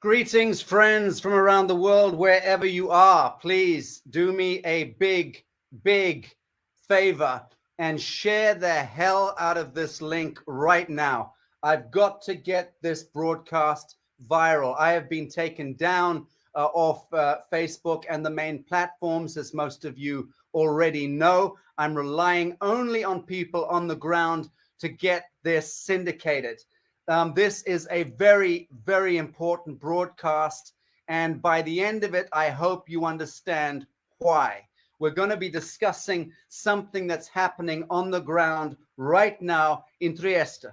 Greetings, friends from around the world, wherever you are. Please do me a big favor and share the hell out of this link right now. I've got to get this broadcast viral. I have been taken down off Facebook and the main platforms, as most of you already know. I'm relying only on people on the ground to get this syndicated. This is a very, very important broadcast. And by the end of it, I hope you understand why. We're going to be discussing something that's happening on the ground right now in Trieste.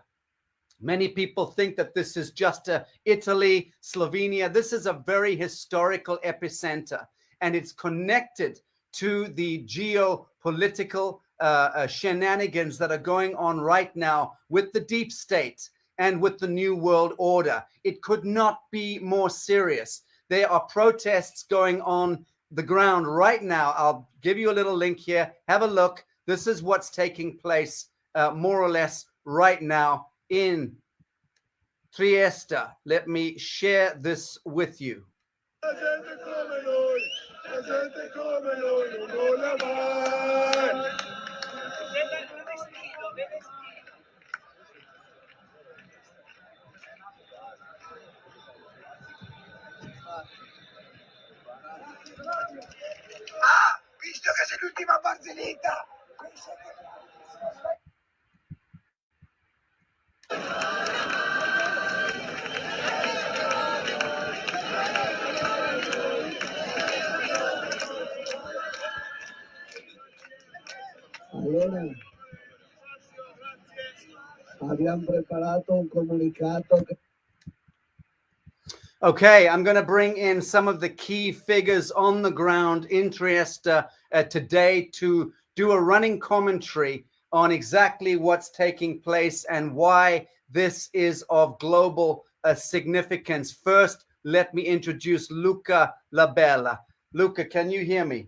Many people think that this is just Italy, Slovenia. This is a very historical epicenter, and it's connected to the geopolitical shenanigans that are going on right now with the deep state and with the New World Order. It could not be more serious. There are protests going on the ground right now. I'll give you a little link here. Have a look. This is what's taking place more or less right now in Trieste. Let me share this with you. Visto che sei l'ultima barzelletta. Allora, abbiamo preparato un comunicato. Okay, I'm going to bring in some of the key figures on the ground in Trieste today to do a running commentary on exactly what's taking place and why this is of global significance. First, let me introduce Luca Labella. Luca, can you hear me?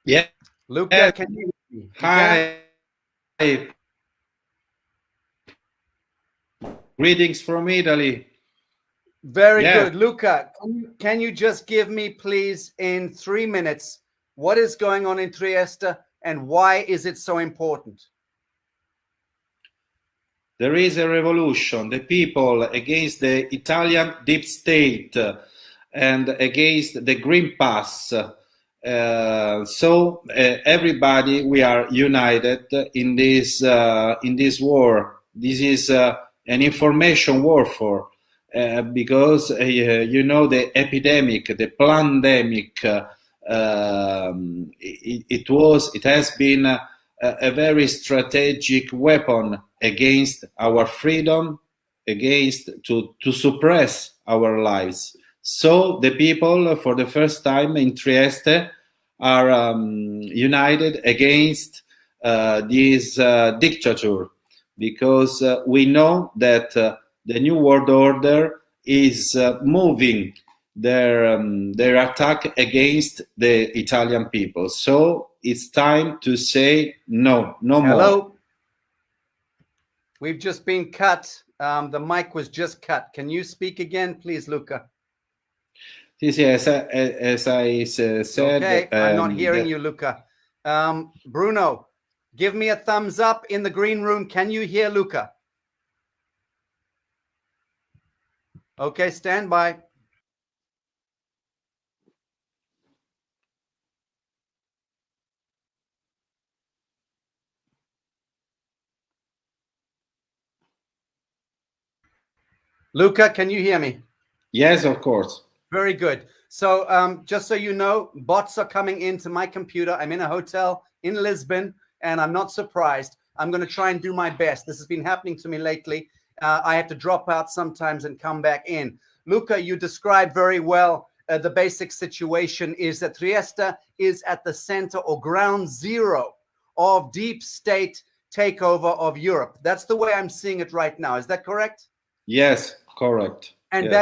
Yeah. Luca, can you hear me? Hi. Greetings from Italy. Very good. Luca, can you just give me, please, in 3 minutes, what is going on in Trieste and why is it so important? There is a revolution. The people against the Italian deep state and against the Green Pass. So everybody, we are united in this war. This is an information warfare because you know the epidemic, the pandemic. It has been a very strategic weapon against our freedom, against to suppress our lives. So the people, for the first time in Trieste, are united against this dictator, because we know that the New World Order is moving their attack against the Italian people. So it's time to say no more. Hello. We've just been cut. The mic was just cut. Can you speak again, please, Luca? Yes, as I said. Okay, I'm not hearing you, Luca. Bruno, give me a thumbs up in the green room. Can you hear Luca? Okay, stand by. Luca, can you hear me? Yes, of course. Very good. So just so you know, bots are coming into my computer. I'm in a hotel in Lisbon, and I'm not surprised. I'm going to try and do my best. This has been happening to me lately. I have to drop out sometimes and come back in. Luca, you described very well the basic situation is that Trieste is at the center or ground zero of deep state takeover of Europe. That's the way I'm seeing it right now. Is that correct? Yes, correct. And yes.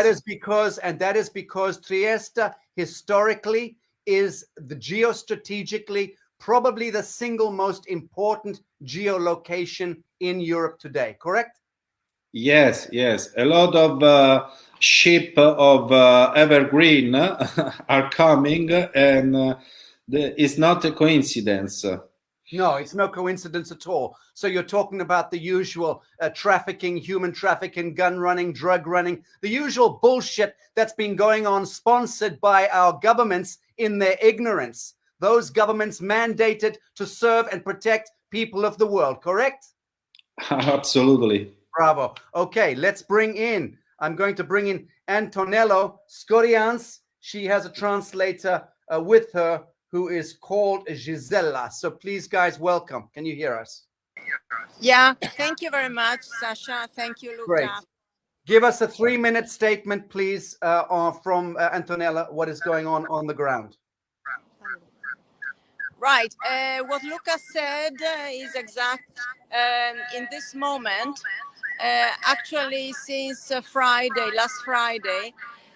that is because Trieste historically is the geostrategically probably the single most important geolocation in Europe today, correct? Yes, yes. A lot of ship of evergreen are coming, and it's not a coincidence. No, it's no coincidence at all. So you're talking about the usual trafficking, human trafficking, gun running, drug running, the usual bullshit that's been going on, sponsored by our governments in their ignorance. Those governments mandated to serve and protect people of the world, correct? Absolutely. Bravo. Okay, I'm going to bring in Antonello Scorians. She has a translator with her who is called Gisela. So please, guys, welcome. Can you hear us? Yeah, thank you very much, Sasha. Thank you, Luca. Great. Give us a 3-minute statement, please, from Antonella, what is going on the ground. Right. What Luca said is exact. In this moment, actually, since last Friday,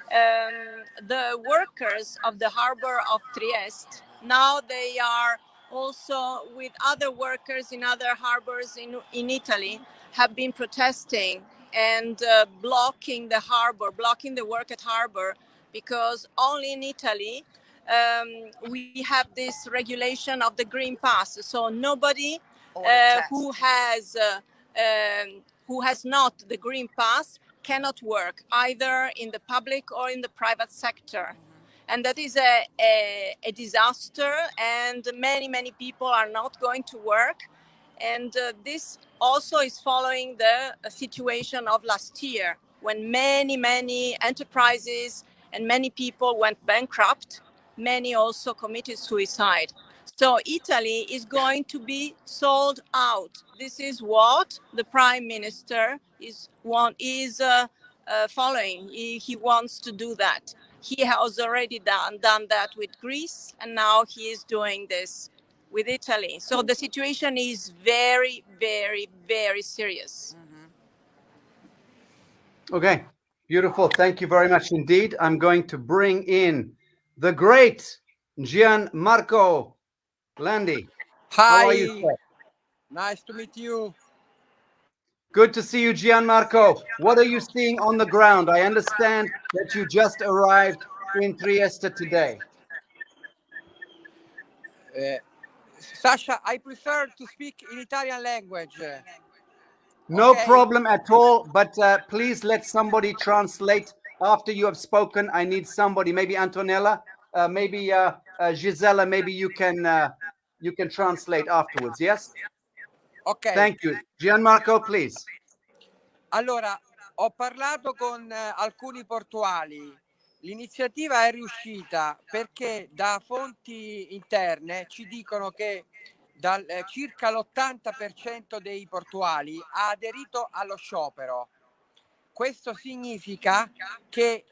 the workers of the harbor of Trieste, now they are also with other workers in other harbors in Italy, have been protesting and blocking the harbor, blocking the work at harbor, because only in Italy we have this regulation of the green pass. So nobody who has not the green pass cannot work either in the public or in the private sector. And that is a disaster, and many people are not going to work. And this also is following the situation of last year, when many enterprises and many people went bankrupt. Many also committed suicide. So Italy is going to be sold out. This is what the Prime Minister is following. He wants to do that. He has already done that with Greece, and now he is doing this with Italy. So the situation is very serious. Okay, beautiful. Thank you very much indeed. I'm going to bring in the great Gianmarco Landi. Hi. How are you, sir? Nice to meet you. Good to see you, Gianmarco. What are you seeing on the ground? I understand that you just arrived in Trieste today. Sasha, I prefer to speak in Italian language. No Okay? problem at all, but please let somebody translate after you have spoken. I need somebody, maybe Antonella, maybe Gisela, maybe you can translate afterwards, yes? Ok. Thank you. Gianmarco, please. Allora, ho parlato con alcuni portuali. L'iniziativa è riuscita perché da fonti interne ci dicono che circa l'80% dei portuali ha aderito allo sciopero. Questo significa che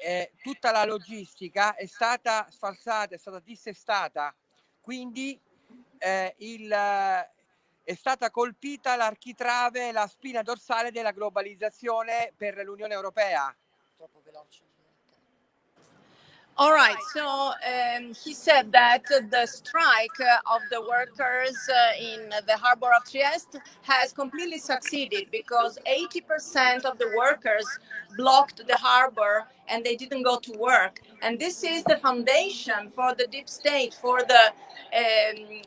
tutta la logistica è stata sfalsata, è stata dissestata, quindi è stata colpita l'architrave, la spina dorsale della globalizzazione per l'Unione Europea. Troppo veloce. All right, so he said that the strike of the workers in the harbor of Trieste has completely succeeded, because 80% of the workers blocked the harbor and they didn't go to work. And this is the foundation for the deep state, for the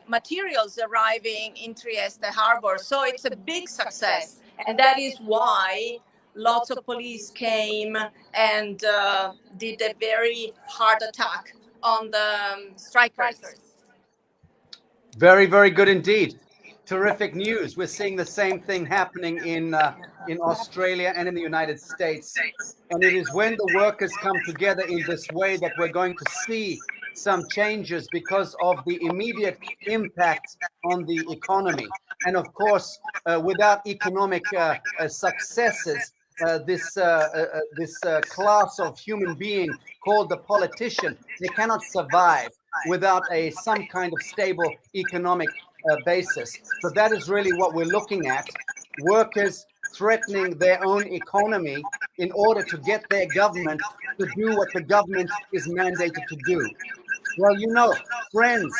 materials arriving in Trieste harbor. So it's a big success. And that is why lots of police came and did a very hard attack on the strikers. Very, very good indeed. Terrific news. We're seeing the same thing happening in Australia and in the United States. And it is when the workers come together in this way that we're going to see some changes, because of the immediate impact on the economy. And of course, without economic successes, this class of human being called the politician, they cannot survive without some kind of stable economic basis. So that is really what we're looking at. Workers threatening their own economy in order to get their government to do what the government is mandated to do. Well, friends,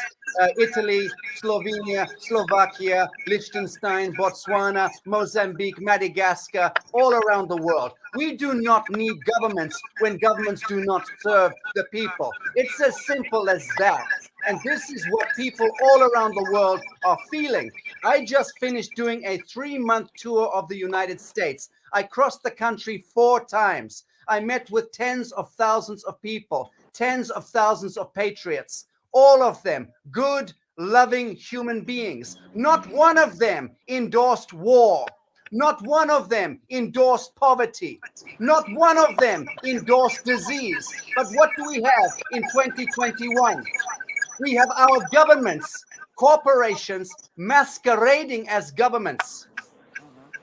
Italy, Slovenia, Slovakia, Liechtenstein, Botswana, Mozambique, Madagascar, all around the world. We do not need governments when governments do not serve the people. It's as simple as that. And this is what people all around the world are feeling. I just finished doing a 3-month tour of the United States. I crossed the country 4 times. I met with tens of thousands of people, tens of thousands of patriots, all of them good, loving human beings. Not one of them endorsed war. Not one of them endorsed poverty. Not one of them endorsed disease. But what do we have in 2021? We have our governments, corporations masquerading as governments,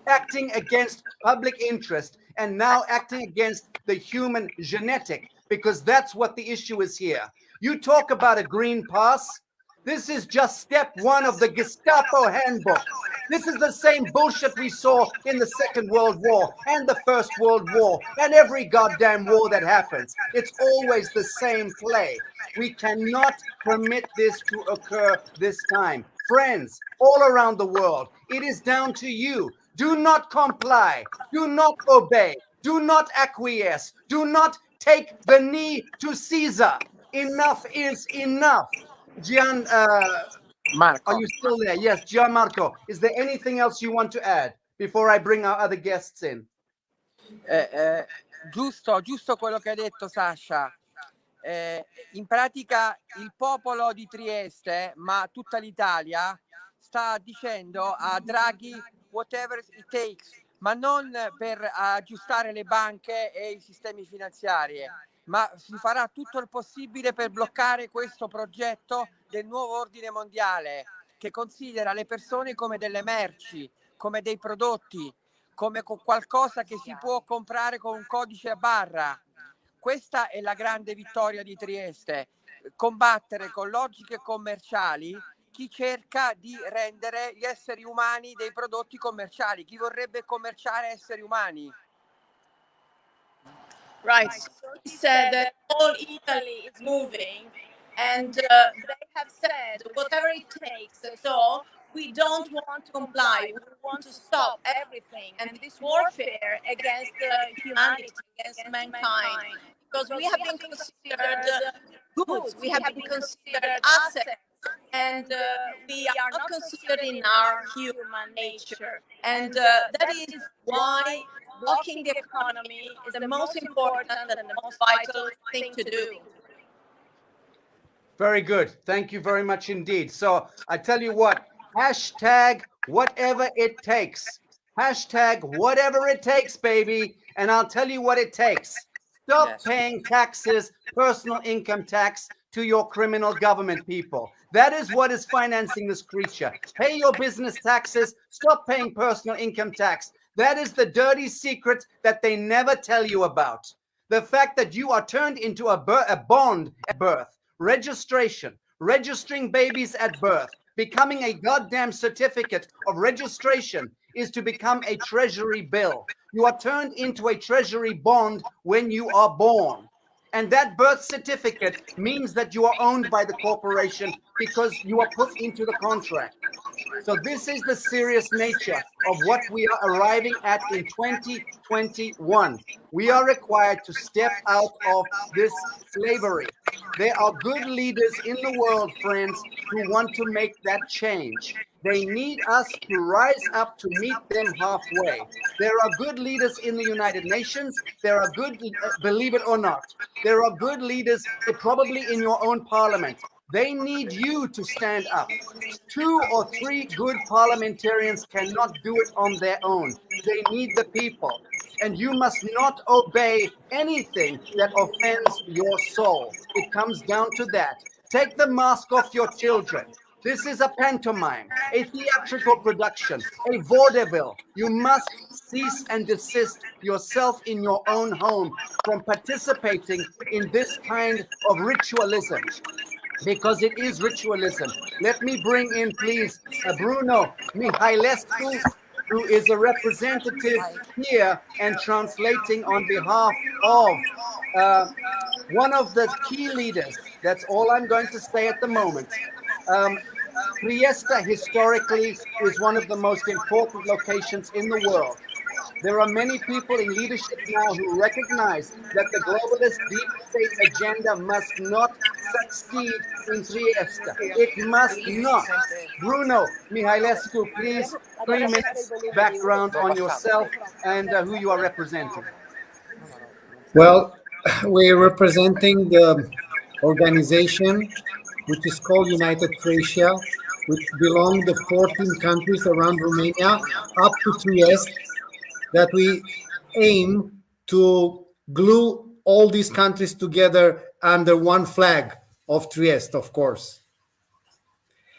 acting against public interest and now acting against the human genetic, because that's what the issue is here. You talk about a green pass. This is just step 1 of the Gestapo handbook. This is the same bullshit we saw in the Second World War and the First World War and every goddamn war that happens. It's always the same play. We cannot permit this to occur this time. Friends, all around the world, it is down to you. Do not comply. Do not obey. Do not acquiesce. Do not take the knee to Caesar. Enough is enough. Gian, Marco. are you still there? Yes, Gianmarco. Is there anything else you want to add before I bring our other guests in? Giusto quello che ha detto Sasha. In pratica il popolo di Trieste, ma tutta l'Italia, sta dicendo a Draghi whatever it takes, ma non per aggiustare le banche e i sistemi finanziari, ma si farà tutto il possibile per bloccare questo progetto del nuovo ordine mondiale che considera le persone come delle merci, come dei prodotti, come qualcosa che si può comprare con un codice a barra. Questa è la grande vittoria di Trieste, combattere con logiche commerciali chi cerca di rendere gli esseri umani dei prodotti commerciali, chi vorrebbe commerciare esseri umani. Right. So he said that all Italy is moving, and they have said whatever it takes. So we don't want to comply. We want to stop everything and this warfare against humanity, against mankind, because we have been considered goods. We have been considered assets. And we are not considered in our human nature. And that is why blocking the economy is the most important and the most vital thing to do. Very good. Thank you very much indeed. So I tell you what, hashtag whatever it takes. Hashtag whatever it takes, baby. And I'll tell you what it takes. Stop paying taxes, personal income tax, to your criminal government people. That is what is financing this creature. Pay your business taxes. Stop paying personal income tax. That is the dirty secret that they never tell you about. The fact that you are turned into a bond at birth, registration, registering babies at birth, becoming a goddamn certificate of registration is to become a treasury bill. You are turned into a treasury bond when you are born. And that birth certificate means that you are owned by the corporation because you are put into the contract. So this is the serious nature of what we are arriving at in 2021. We are required to step out of this slavery. There are good leaders in the world, friends, who want to make that change. They need us to rise up to meet them halfway. There are good leaders in the United Nations. There are good, believe it or not, there are good leaders probably in your own parliament. They need you to stand up. 2 or 3 good parliamentarians cannot do it on their own. They need the people. And you must not obey anything that offends your soul. It comes down to that. Take the mask off your children. This is a pantomime, a theatrical production, a vaudeville. You must cease and desist yourself in your own home from participating in this kind of ritualism, because it is ritualism. Let me bring in, please, Bruno Mihailescu, who is a representative here and translating on behalf of one of the key leaders. That's all I'm going to say at the moment. Trieste historically is one of the most important locations in the world. There are many people in leadership now who recognize that the globalist deep state agenda must not succeed in Trieste. It must not. Bruno Mihailescu, please, 3 minutes background on yourself and who you are representing. Well, we're representing the organization which is called United Thracia, which belong the 14 countries around Romania up to Trieste, that we aim to glue all these countries together under one flag of Trieste, of course.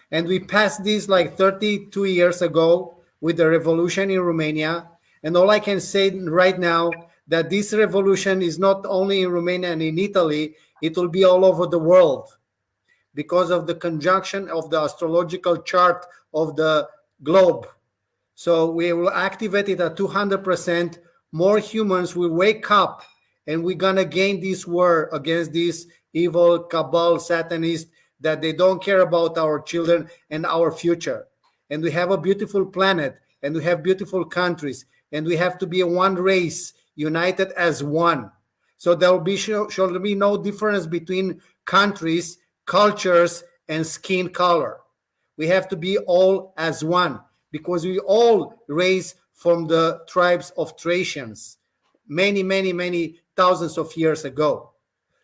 And we passed this like 32 years ago with the revolution in Romania. And all I can say right now that this revolution is not only in Romania and in Italy, it will be all over the world because of the conjunction of the astrological chart of the globe. So we will activate it at 200%. More humans will wake up and we're going to gain this war against these evil cabal satanists that they don't care about our children and our future. And we have a beautiful planet and we have beautiful countries and we have to be one race united as one. So there will be shall be no difference between countries, cultures, and skin color. We have to be all as one because we all raised from the tribes of Thracians many, many, many thousands of years ago.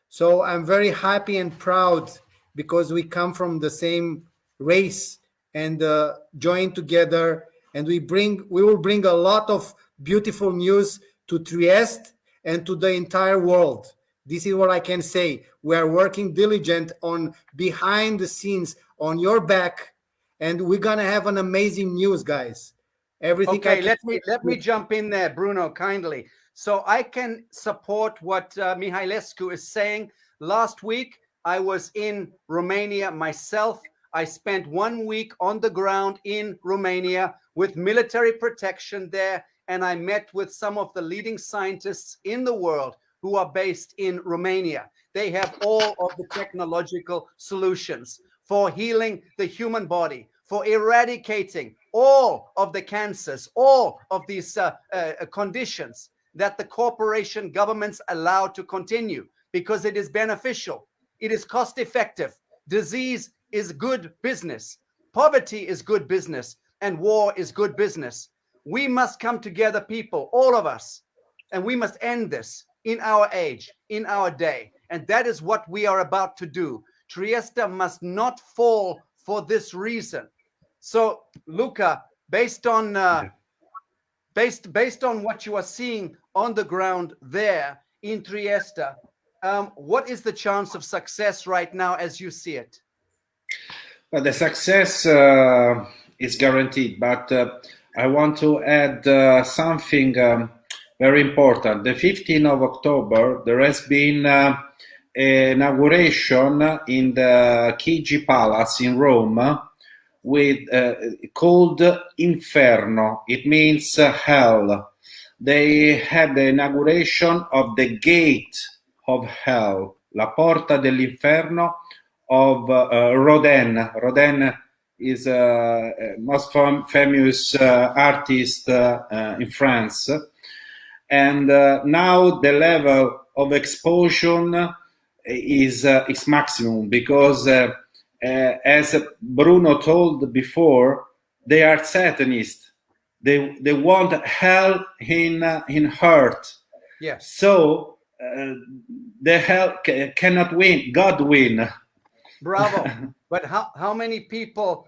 So I'm very happy and proud because we come from the same race and join together, and we will bring a lot of beautiful news to Trieste and to the entire world. This is what I can say. We are working diligent on behind the scenes on your back, and we're gonna have an amazing news, guys. Everything. Okay, let me jump in there, Bruno, kindly. So I can support what Mihailescu is saying. Last week, I was in Romania myself. I spent 1 week on the ground in Romania with military protection there, and I met with some of the leading scientists in the world who are based in Romania. They have all of the technological solutions for healing the human body, for eradicating all of the cancers, all of these conditions that the corporation governments allow to continue because it is beneficial. It is cost effective. Disease is good business. Poverty is good business. And war is good business. We must come together, people, all of us, and we must end this in our age, in our day. And that is what we are about to do. Trieste must not fall for this reason. So, Luca, based on what you are seeing on the ground there in Trieste, what is the chance of success right now as you see it? Well, the success is guaranteed, but I want to add something very important. The 15th of October, there has been an inauguration in the Chigi Palace in Rome with called Inferno. It means hell. They had the inauguration of the gate of hell, La Porta dell'Inferno of Rodin. Rodin is a most famous artist in France. And now the level of explosion is maximum because as Bruno told before, they are Satanists. They want hell in earth. Yeah. So the hell cannot win. God win. Bravo. But how many people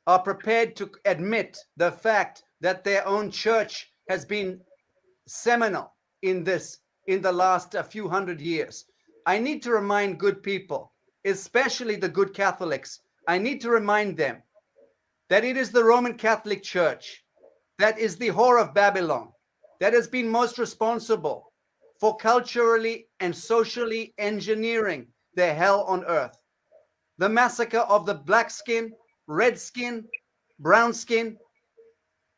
are prepared to admit the fact that their own church has been seminal in the last few hundred years? I need to remind good people, especially the good Catholics, I need to remind them that it is the Roman Catholic Church that is the whore of Babylon, that has been most responsible for culturally and socially engineering the hell on earth. The massacre of the black skin, red skin, brown skin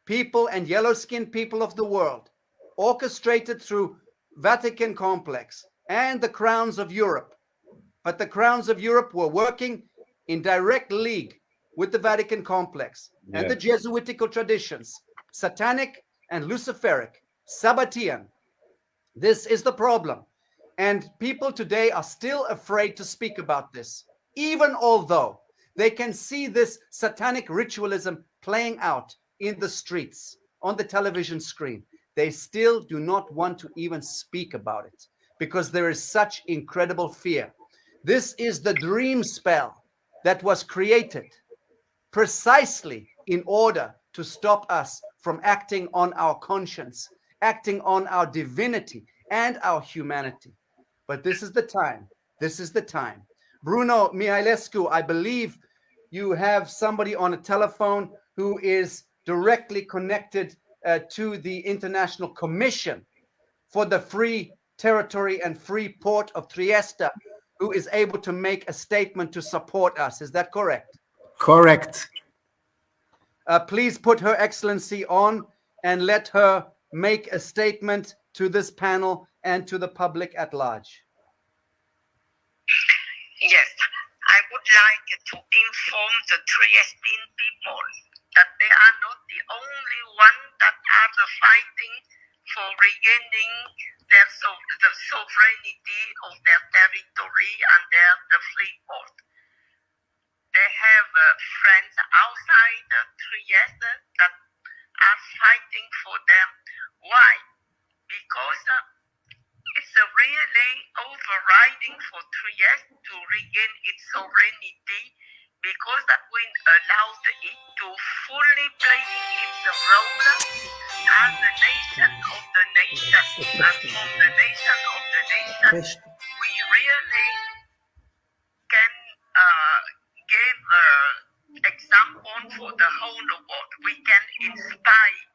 people and yellow skin people of the world, orchestrated through Vatican complex and the crowns of Europe. But the crowns of Europe were working in direct league with the Vatican complex and the Jesuitical traditions, satanic and Luciferic, Sabbatean. This is the problem. And people today are still afraid to speak about this, even although they can see this satanic ritualism playing out in the streets, on the television screen. They still do not want to even speak about it because there is such incredible fear. This is the dream spell that was created precisely in order to stop us from acting on our conscience, acting on our divinity and our humanity. But this is the time. This is the time. Bruno Mihailescu, I believe you have somebody on a telephone who is directly connected to the International Commission for the Free Territory and Free Port of Trieste, who is able to make a statement to support us. Is that correct? Correct. Please put Her Excellency on and let her make a statement to this panel and to the public at large. Yes, I would like to inform the Triestine people that they are not the only ones that are fighting for regaining the sovereignty of their territory and the free port. They have friends outside Trieste that are fighting for them. Why? Because it's really overriding for Trieste to regain its sovereignty, because that will allow it to fully play its role as the nation of the nation. And from the nation of the nation, we really can give example for the whole world. We can inspire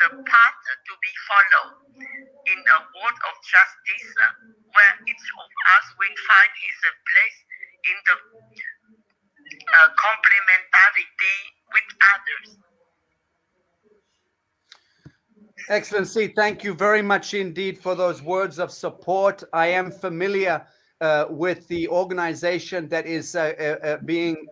the path to be followed in a world of justice, where each of us will find his place in the complementarity with others. Excellency, thank you very much indeed for those words of support. I am familiar with the organization that is being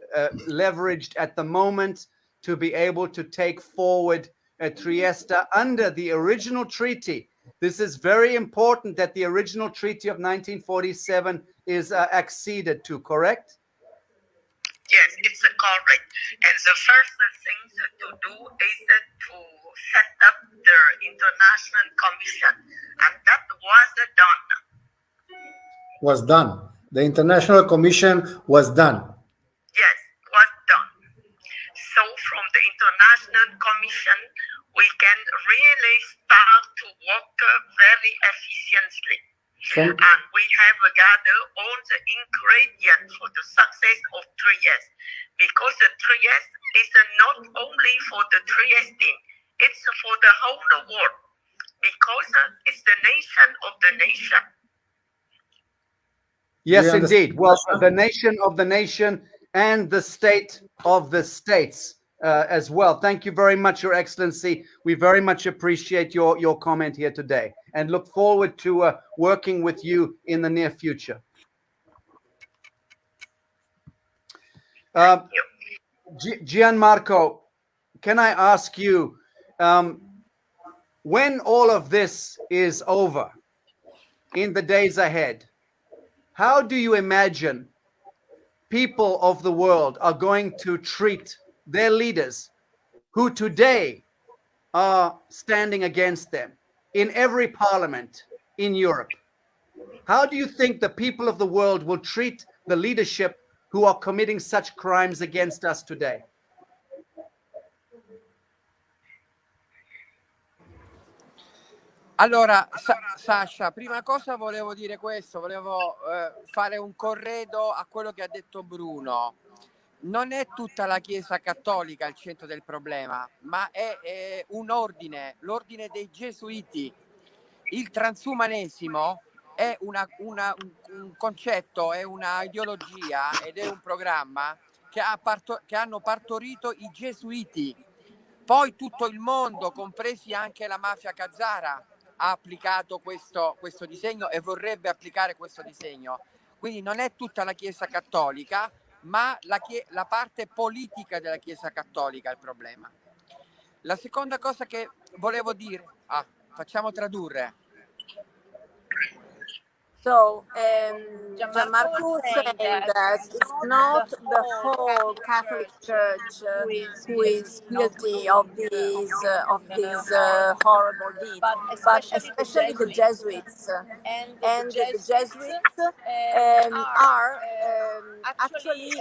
leveraged at the moment to be able to take forward Trieste under the original treaty. This is very important that the original treaty of 1947 is acceded to, correct? Yes, it's correct. And the first thing to do is to set up the International Commission. And that was done. Was done. The International Commission was done. Yes, was done. So from the International Commission, we can really start to work very efficiently. And we have gathered all the ingredients for the success of Trieste, because the Trieste is not only for the Triestine, it's for the whole world, because it's the nation of the nation. Yes, indeed. Well, the nation of the nation and the state of the states as well. Thank you very much, Your Excellency. We very much appreciate your comment here today and look forward to working with you in the near future. Gianmarco, can I ask you, when all of this is over in the days ahead, how do you imagine people of the world are going to treat their leaders who today are standing against them in every parliament in Europe? How do you think the people of the world will treat the leadership who are committing such crimes against us today? Allora, Sasha, prima cosa volevo dire questo, volevo fare un corredo a quello che ha detto Bruno. Non è tutta la Chiesa cattolica al centro del problema, ma è un ordine, l'ordine dei Gesuiti. Il transumanesimo è un concetto, è una ideologia ed è un programma che hanno partorito i Gesuiti. Poi tutto il mondo, compresi anche la mafia khazara, ha applicato questo disegno e vorrebbe applicare questo disegno. Quindi non è tutta la Chiesa cattolica, ma la parte politica della Chiesa Cattolica è il problema. La seconda cosa che volevo dire, facciamo tradurre. So, Gianmarco saying that it's not the whole Catholic Church who is guilty of these horrible deeds, but especially the Jesuits. And the Jesuits are actually.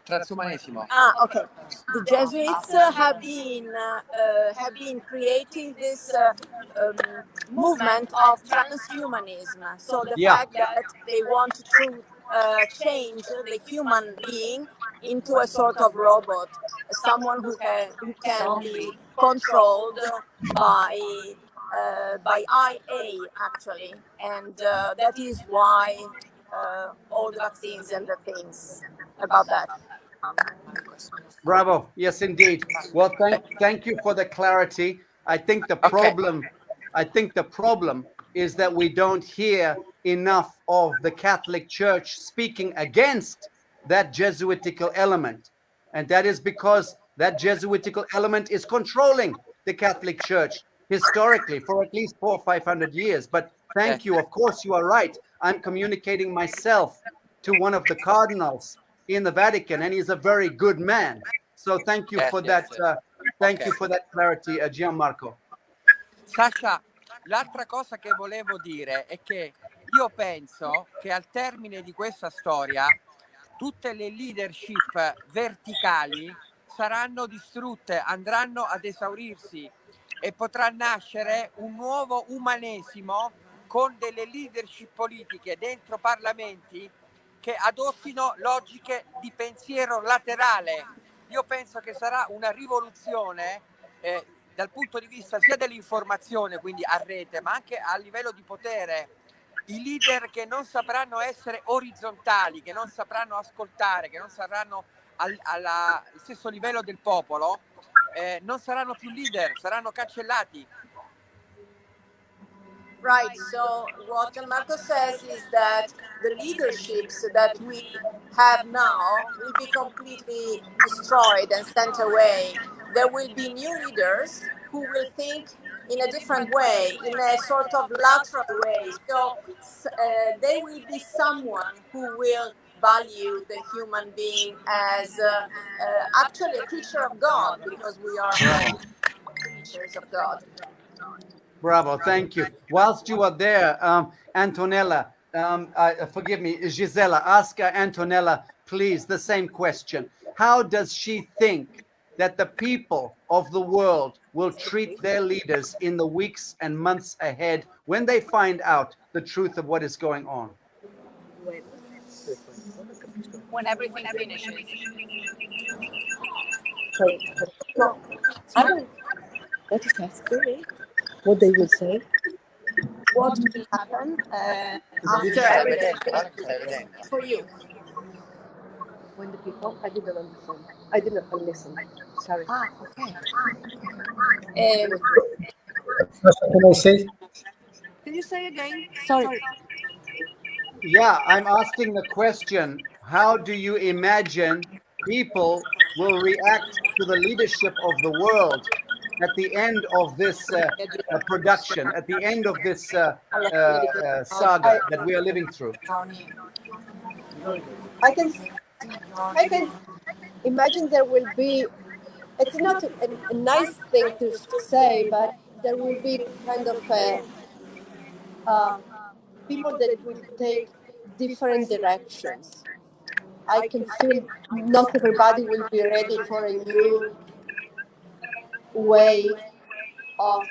Transumanesimo. Okay. The Jesuits have been creating this movement of transhumanism. So the fact that they want to change the human being into a sort of robot, someone who can be controlled by IA actually, and that is why all the vaccines and the things about that. Bravo. Yes, indeed. Well, thank you for the clarity. I think the problem is that we don't hear enough of the Catholic Church speaking against that Jesuitical element. And that is because that Jesuitical element is controlling the Catholic Church historically for at least 400 or 500 years. But thank you. Of course, you are right. I'm communicating myself to one of the cardinals in the Vatican, and he's a very good man. So thank you for that. Thank you for that clarity, Gianmarco. Sacha, l'altra cosa che volevo dire è che io penso che al termine di questa storia tutte le leadership verticali saranno distrutte, andranno ad esaurirsi e potrà nascere un nuovo umanesimo con delle leadership politiche dentro parlamenti che adottino logiche di pensiero laterale. Io penso che sarà una rivoluzione dal punto di vista sia dell'informazione, quindi a rete, ma anche a livello di potere. I leader che non sapranno essere orizzontali, che non sapranno ascoltare, che non saranno al stesso livello del popolo, non saranno più leader, saranno cancellati. Right, so what Gianmarco says is that the leaderships that we have now will be completely destroyed and sent away. There will be new leaders who will think in a different way, in a sort of lateral way. So there will be someone who will value the human being as actually a creature of God, because we are all creatures of God. Bravo, thank you. Whilst you are there, Antonella, forgive me, Gisela, ask Antonella, please, the same question. How does she think that the people of the world will treat their leaders in the weeks and months ahead when they find out the truth of what is going on? When everything finishes. No, I don't. What is that? What they will say? What will happen after everything for you? When the people, I didn't understand. I didn't listen. Sorry. Okay. Can I say? Can you say again? Sorry. Yeah, I'm asking the question, how do you imagine people will react to the leadership of the world at the end of this production, at the end of this saga that we are living through? I can imagine there will be, it's not a nice thing to say, but there will be kind of people that will take different directions. I can feel not everybody will be ready for a new way of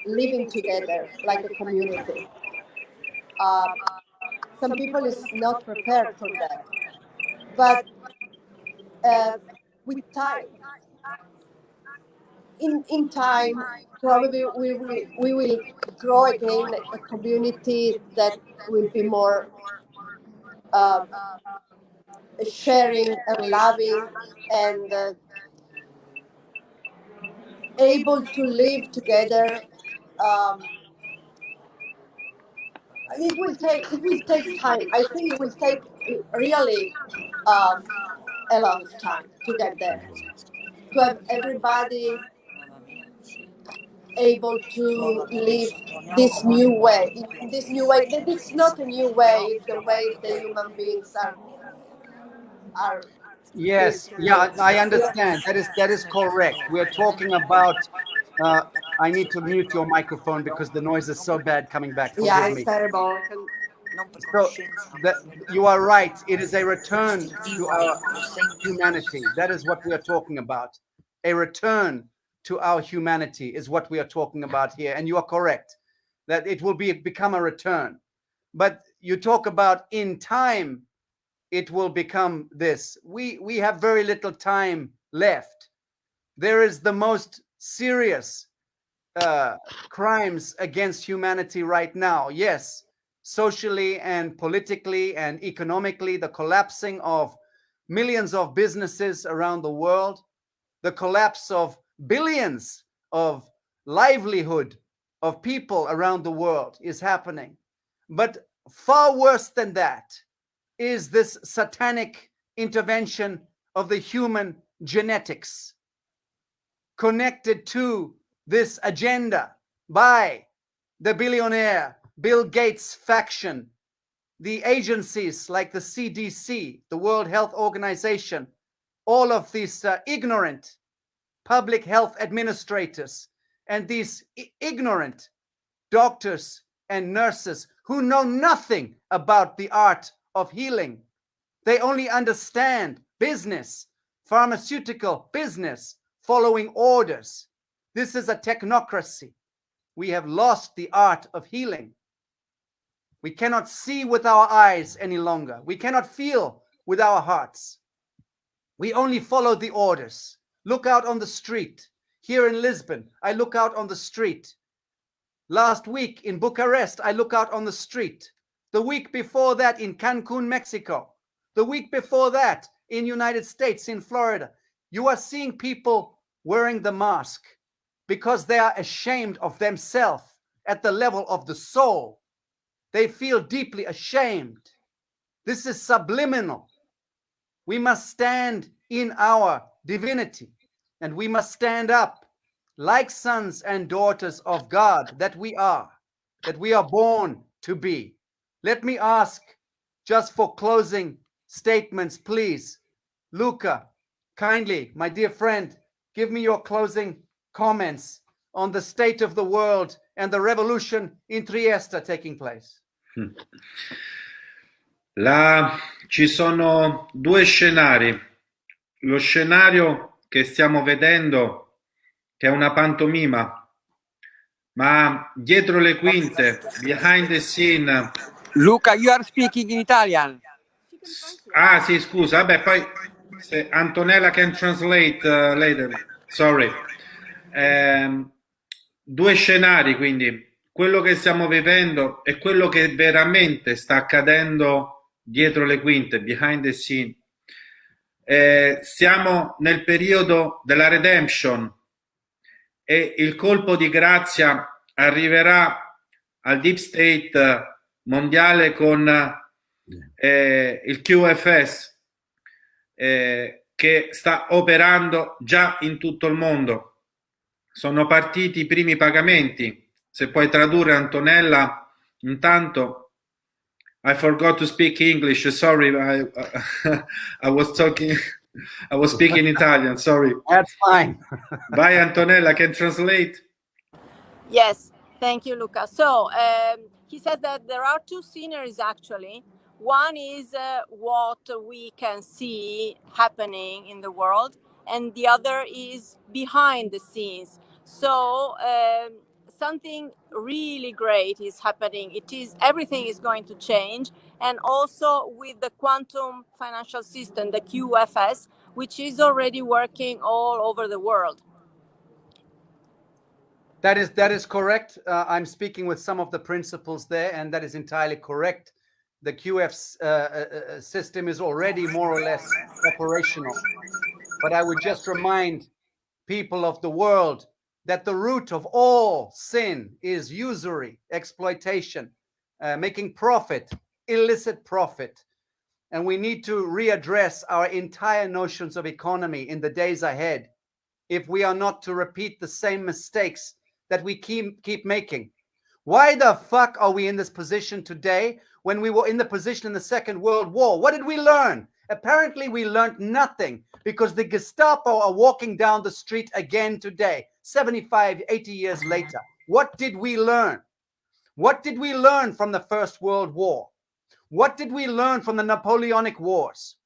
living together like a community. Some people is not prepared for that, but with time, in time, probably we will grow again a community that will be more sharing and loving and able to live together. It will take time. I think it will take really a lot of time to get there. To have everybody able to live this new way. This new way. It's not a new way. It's the way the human beings are. Yes, yeah, I understand. That is correct. We're talking about. Uh, I need to mute your microphone because the noise is so bad coming back. Yeah, Forgive it's me. terrible. So you are right. It is a return to our humanity. That is what we are talking about. A return to our humanity is what we are talking about here. And you are correct that it will become a return. But you talk about in time, it will become this. We have very little time left. There is the most serious crimes against humanity right now. Yes, socially and politically and economically, the collapsing of millions of businesses around the world, the collapse of billions of livelihood of people around the world is happening. But far worse than that is this satanic intervention of the human genetics connected to this agenda by the billionaire Bill Gates faction, the agencies like the CDC, the World Health Organization, all of these ignorant public health administrators and these ignorant doctors and nurses who know nothing about the art of healing. They only understand business, pharmaceutical business, following orders. This is a technocracy. We have lost the art of healing. We cannot see with our eyes any longer. We cannot feel with our hearts. We only follow the orders. Look out on the street. Here in Lisbon, I look out on the street. Last week in Bucharest, I look out on the street. The week before that in Cancun, Mexico. The week before that in United States, in Florida. You are seeing people wearing the mask because they are ashamed of themselves at the level of the soul. They feel deeply ashamed. This is subliminal. We must stand in our divinity, and we must stand up like sons and daughters of God that we are born to be. Let me ask, just for closing statements, please, Luca, kindly, my dear friend, give me your closing comments on the state of the world and the revolution in Trieste taking place. Ci sono due scenari. Lo scenario che stiamo vedendo, che è una pantomima, ma dietro le quinte, behind the scene. Luca, you are speaking in Italian. Ah, sì, scusa, vabbè, poi se Antonella can translate later. Sorry. Due scenari, quindi quello che stiamo vivendo e quello che veramente sta accadendo dietro le quinte, behind the scene. Siamo nel periodo della redemption e il colpo di grazia arriverà al deep state mondiale con il QFS che sta operando già in tutto il mondo. Sono partiti i primi pagamenti. Se puoi tradurre, Antonella, intanto. I forgot to speak English. Sorry, I was speaking Italian. Sorry. That's fine. Vai, Antonella, can translate. Yes, thank you, Luca. So he says that there are two sceneries actually. One is what we can see happening in the world, and the other is behind the scenes. So something really great is happening. Everything is going to change, and also with the quantum financial system, the QFS, which is already working all over the world. That is correct. I'm speaking with some of the principals there, and that is entirely correct. The QF system is already more or less operational. But I would just remind people of the world that the root of all sin is usury, exploitation, making profit, illicit profit. and we need to readdress our entire notions of economy in the days ahead if we are not to repeat the same mistakes that we keep making. Why the fuck are we in this position today when we were in the position in the Second World War? What did we learn? Apparently we learned nothing, because the Gestapo are walking down the street again today, 75, 80 years later. What did we learn? What did we learn from the First World War? What did we learn from the Napoleonic Wars?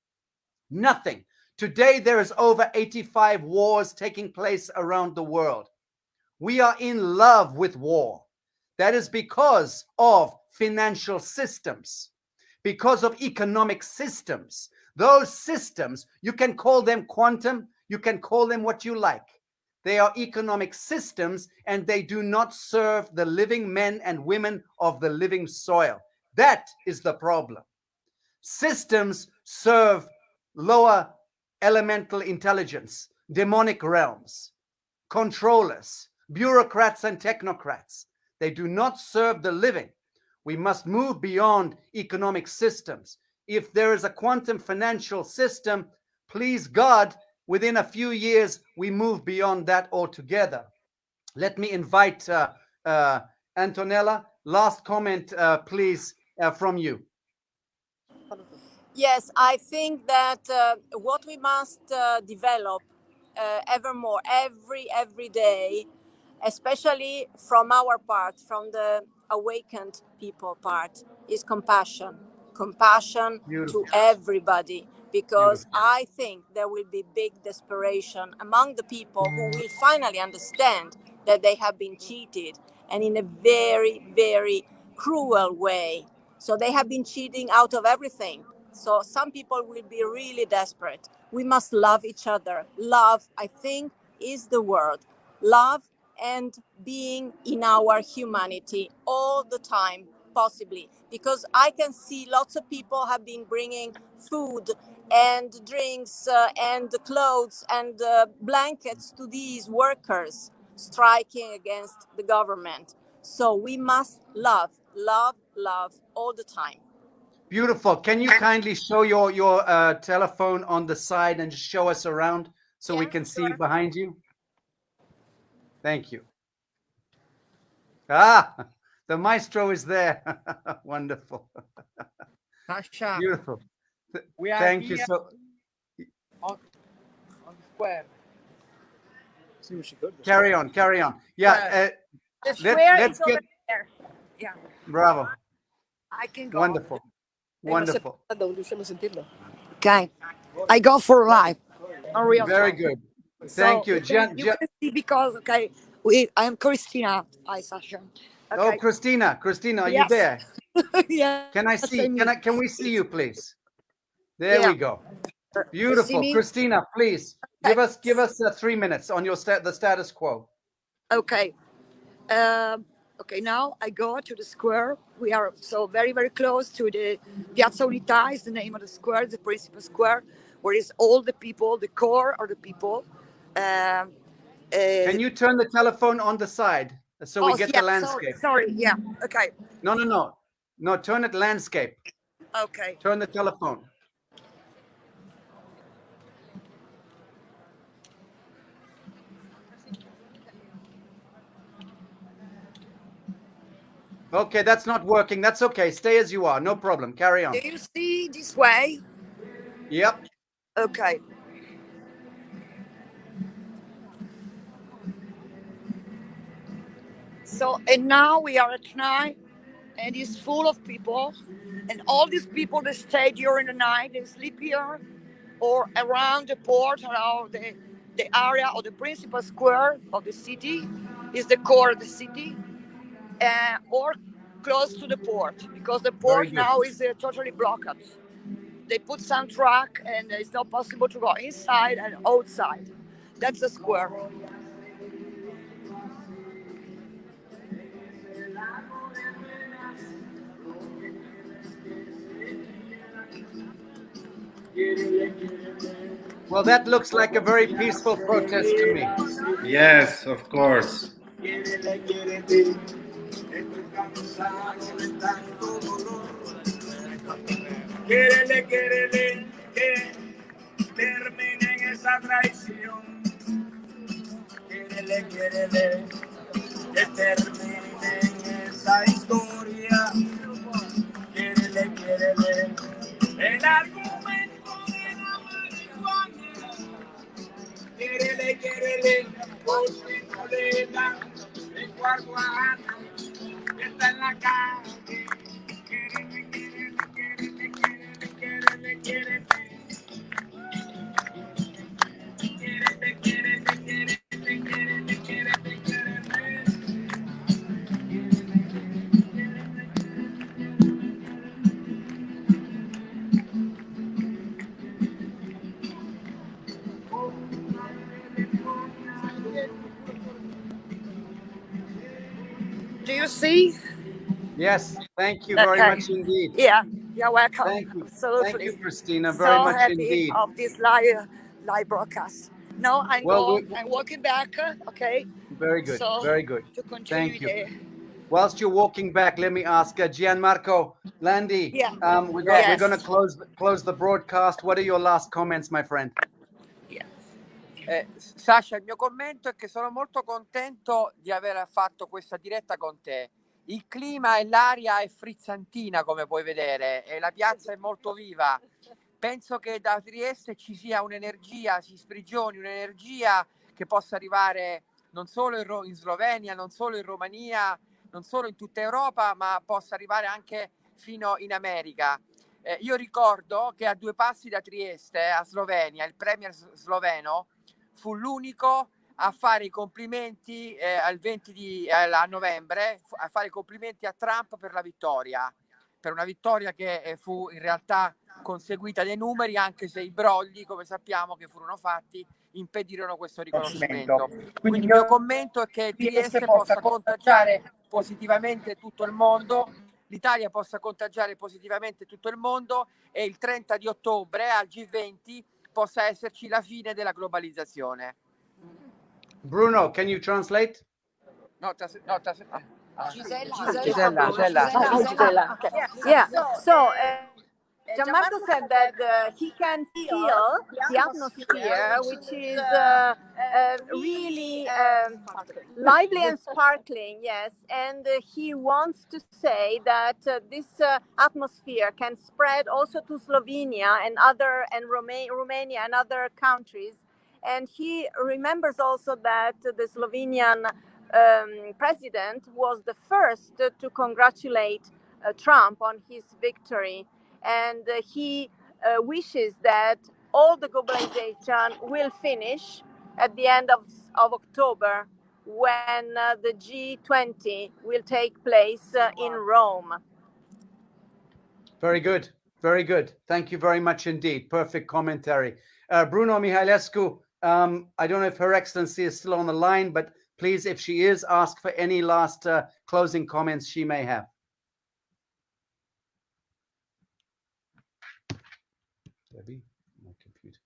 Nothing. Today there is over 85 wars taking place around the world. We are in love with war. That is because of financial systems, because of economic systems. Those systems, you can call them quantum, you can call them what you like. They are economic systems, and they do not serve the living men and women of the living soil. That is the problem. Systems serve lower elemental intelligence, demonic realms, controllers, bureaucrats and technocrats. They do not serve the living. We must move beyond economic systems. If there is a quantum financial system, please God, within a few years, we move beyond that altogether. Let me invite Antonella. Last comment, please, from you. Yes, I think that what we must develop evermore, every day, especially from our part, from the awakened people part, is compassion. Compassion Beautiful. to everybody, because Beautiful. I think there will be big desperation among the people who will finally understand that they have been cheated, and in a very, very cruel way. So they have been cheating out of everything. So some people will be really desperate. We must love each other. Love, I think, is the word. Love and being in our humanity all the time, possibly. Because I can see lots of people have been bringing food and drinks and clothes and blankets to these workers striking against the government. So we must love, love, love all the time. Beautiful. Can you kindly show your telephone on the side and just show us around so we can see behind you? Thank you. Ah, the maestro is there. Wonderful. Sacha, Beautiful. we are Thank you here so. on the square. Carry on. Yeah. The square Let's is over get. there. Yeah, Bravo. I can go. Wonderful. Wonderful. Okay, I go for live on real Very time. good. So Thank you. you can see, because I'm Christina. Hi, Sasha. Oh, Okay. Christina, are you Yes. there? Yeah. Can I see? Can we see you, please? There Yeah. we go. You see Beautiful. me? Christina, please give us 3 minutes on your the status quo. Okay. Okay, now I go to the square. We are so very, very close to the Piazza Unità is the name of the square, the principal square, where is all the people, the core of the people. Can you turn the telephone on the side so we get the landscape? Sorry, yeah, okay. No, turn it landscape. Okay. Turn the telephone. Okay, that's not working. That's okay. Stay as you are. No problem. Carry on. Do you see this way? Yep. Okay. So, and now we are at night, and it's full of people, and all these people that stay during the night, they sleep here or around the port, around the area of the principal square of the city, is the core of the city, or close to the port, because the port now is totally blocked. They put some truck, and it's not possible to go inside and outside. That's the square. Well, that looks like a very peaceful protest to me. Yes, of course. Quérele, quérele, que termine esa traición. Quérele, quérele, que termine esa historia. Quérele, quérele, el argumento de la marihuana. Quérele, quérele, por mi colega, el cuarto Ana, que está en la calle. Quérele, quérele, quérele, quérele, quérele, quérele. Quérele, quérele, quérele, quérele, quérele, quérele. Do you see? Yes, thank you very Okay. much indeed. Yeah, you're welcome. Thank you. Thank Absolutely. you, Christina, very So much happy indeed. of this live broadcast. Now I'm Well, I'm walking back. Okay. very good, So very good. to continue Thank you. the Whilst you're walking back, let me ask Gianmarco Landi. yeah We're going to yes close the broadcast. What are your last comments, my friend? yeah. Sacha, il mio commento è che sono molto contento di aver fatto questa diretta con te. Il clima e l'aria è frizzantina, come puoi vedere, e la piazza è molto viva. Penso che da Trieste ci sia un'energia, si sprigioni un'energia che possa arrivare non solo in Slovenia, non solo in Romania, non solo in tutta Europa, ma possa arrivare anche fino in America. Io ricordo che a 2 passi da Trieste, a Slovenia, il premier sloveno fu l'unico a fare i complimenti al 20 a novembre, a fare i complimenti a Trump per la vittoria, per una vittoria che fu in realtà conseguita dai numeri, anche se i brogli, come sappiamo, che furono fatti impedirono questo riconoscimento. Quindi il mio commento è che Trieste possa contagiare positivamente tutto il mondo, l'Italia possa contagiare positivamente tutto il mondo e il 30 di ottobre al G20 possa esserci la fine della globalizzazione. Bruno, can you translate? Gisella. Okay. Yeah. So Gianmarco said that he can feel the atmosphere, which is really lively and sparkling, yes. And he wants to say that this atmosphere can spread also to Slovenia and Romania and other countries. And he remembers also that the Slovenian president was the first to congratulate Trump on his victory, and he wishes that all the globalization will finish at the end of October, when the G20 will take place in Rome. Very good. Very good. Thank you very much indeed. Perfect commentary. Bruno Mihailescu, I don't know if Her Excellency is still on the line, but please, if she is, ask for any last closing comments she may have. Debbie, my computer.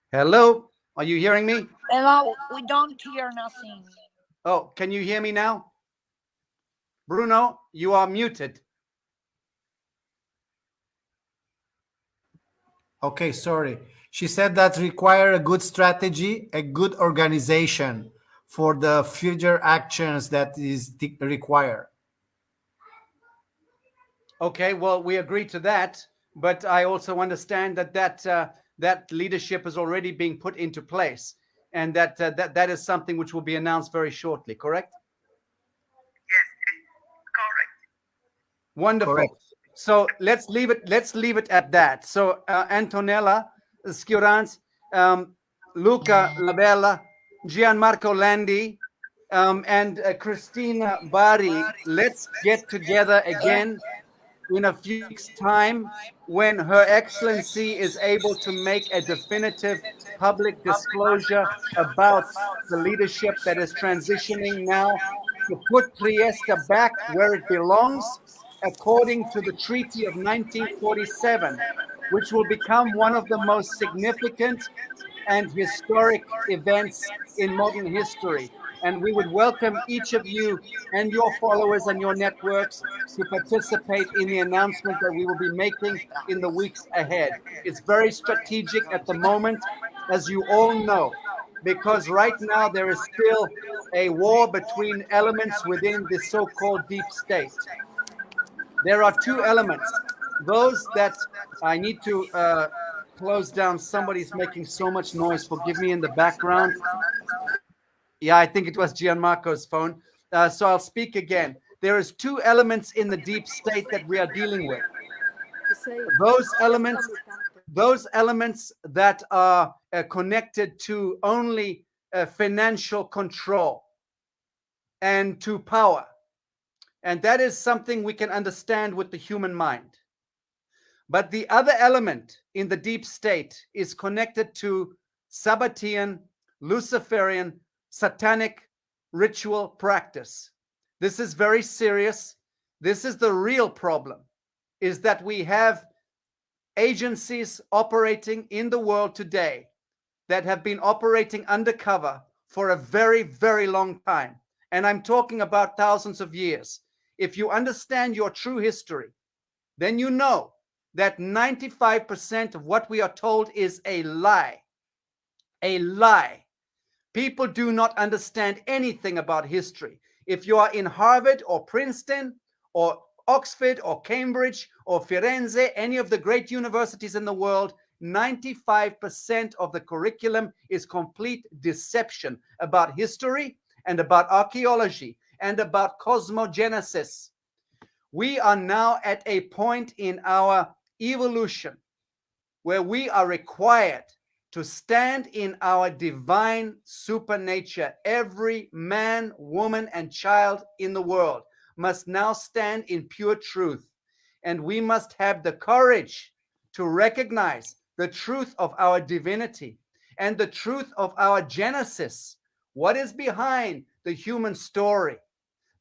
Hello, are you hearing me? Hello, we don't hear nothing. Oh, can you hear me now? Bruno, you are muted. Okay, sorry. She said that require a good strategy, a good organization for the future actions that is required. Okay, well, we agree to that, but I also understand that that leadership is already being put into place, and that is something which will be announced very shortly. Correct? Yes, correct. Wonderful. Correct. So let's leave it at that. So Antonella Schiorans, Luca Labella, Gianmarco Landi and Christina Bari, let's get together again in a few weeks' time when Her Excellency is able to make a definitive public disclosure about the leadership that is transitioning now to put Trieste back where it belongs according to the Treaty of 1947, which will become one of the most significant and historic events in modern history. And we would welcome each of you and your followers and your networks to participate in the announcement that we will be making in the weeks ahead. It's very strategic at the moment, as you all know, because right now there is still a war between elements within the so-called deep state. There are two elements. Those that I need to close down. Somebody's making so much noise. Forgive me in the background. Yeah, I think it was Gianmarco's phone. So I'll speak again. There is two elements in the deep state that we are dealing with. Those elements that are connected to only financial control and to power. And that is something we can understand with the human mind. But the other element in the deep state is connected to Sabbatean, Luciferian, satanic ritual practice. This is very serious. This is the real problem, is that we have agencies operating in the world today that have been operating undercover for a very, very long time. And I'm talking about thousands of years. If you understand your true history, then you know that 95% of what we are told is a lie. A lie. People do not understand anything about history. If you are in Harvard or Princeton or Oxford or Cambridge or Firenze, any of the great universities in the world, 95% of the curriculum is complete deception about history and about archaeology and about cosmogenesis. We are now at a point in our evolution where we are required to stand in our divine supernature. Every man, woman, and child in the world must now stand in pure truth. And we must have the courage to recognize the truth of our divinity and the truth of our genesis. What is behind the human story,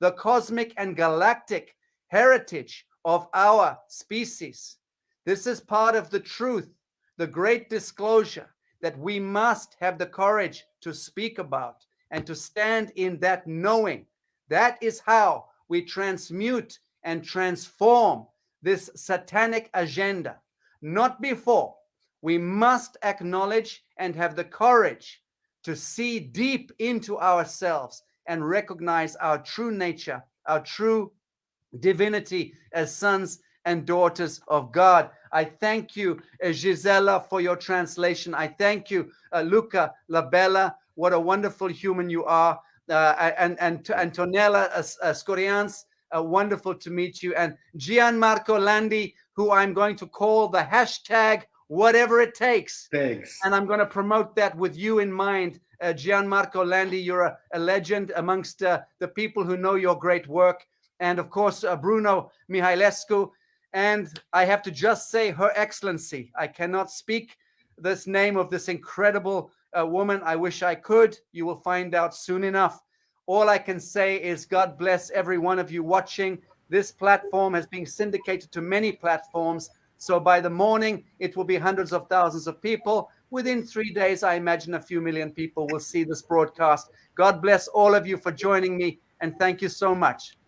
the cosmic and galactic heritage of our species. This is part of the truth, the great disclosure that we must have the courage to speak about and to stand in that knowing. That is how we transmute and transform this satanic agenda. Not before. We must acknowledge and have the courage to see deep into ourselves and recognize our true nature, our true divinity as sons and daughters of God. I thank you, Gisela, for your translation. I thank you, Luca Labella. What a wonderful human you are. And Antonella Scorians, wonderful to meet you. And Gianmarco Landi, who I'm going to call the hashtag whatever it takes. Thanks. And I'm going to promote that with you in mind. Gianmarco Landi, you're a legend amongst the people who know your great work. And of course, Bruno Mihailescu. And I have to just say, Her Excellency. I cannot speak this name of this incredible woman. I wish I could. You will find out soon enough. All I can say is God bless every one of you watching. This platform has been syndicated to many platforms. So by the morning, it will be hundreds of thousands of people. Within 3 days, I imagine a few million people will see this broadcast. God bless all of you for joining me. And thank you so much.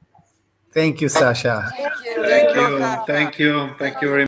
Thank you, Sacha. Thank you. Thank you. Thank you very much.